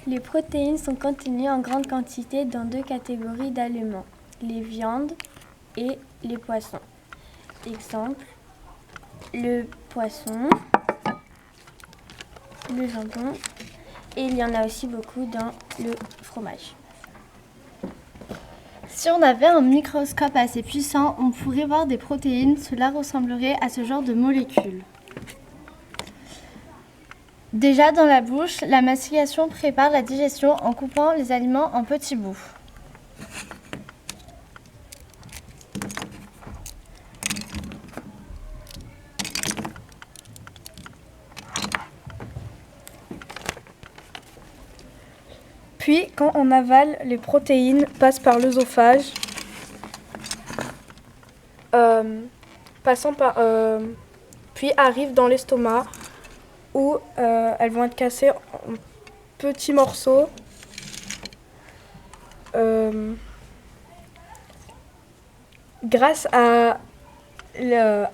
Les protéines sont contenues en grande quantité dans deux catégories d'aliments, les viandes et les poissons. Exemple, le poisson, le jambon et il y en a aussi beaucoup dans le fromage. Si on avait un microscope assez puissant, on pourrait voir des protéines. Cela ressemblerait à ce genre de molécules. Déjà dans la bouche, la mastication prépare la digestion en coupant les aliments en petits bouts. Puis, quand on avale, les protéines passent par l'œsophage, puis arrivent dans l'estomac où elles vont être cassées en petits morceaux. Grâce à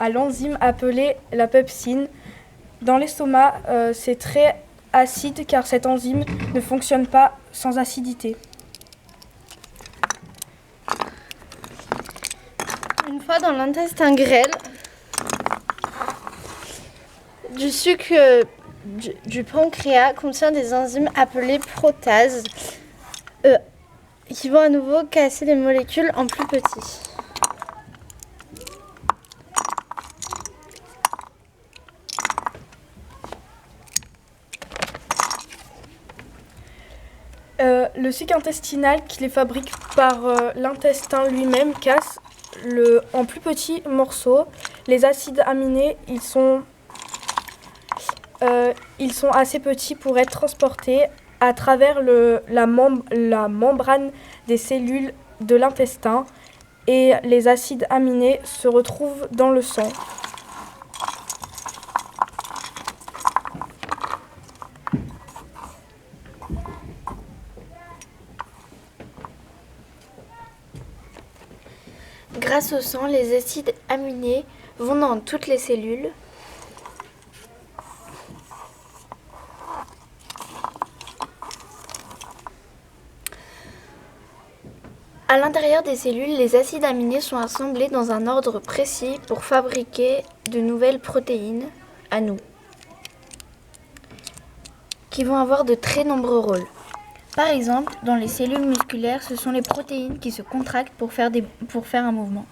l'enzyme appelée la pepsine. Dans l'estomac, c'est très acide car cette enzyme ne fonctionne pas sans acidité. Une fois dans l'intestin grêle, du sucre du pancréas contient des enzymes appelées protases qui vont à nouveau casser les molécules en plus petits. Le sucre intestinal qui les fabrique par l'intestin lui-même casse en plus petits morceaux. Les acides aminés, ils sont assez petits pour être transportés à travers la membrane des cellules de l'intestin et les acides aminés se retrouvent dans le sang. Grâce au sang, les acides aminés vont dans toutes les cellules. À l'intérieur des cellules, les acides aminés sont assemblés dans un ordre précis pour fabriquer de nouvelles protéines, à nous, qui vont avoir de très nombreux rôles. Par exemple, dans les cellules musculaires, ce sont les protéines qui se contractent pour faire un mouvement.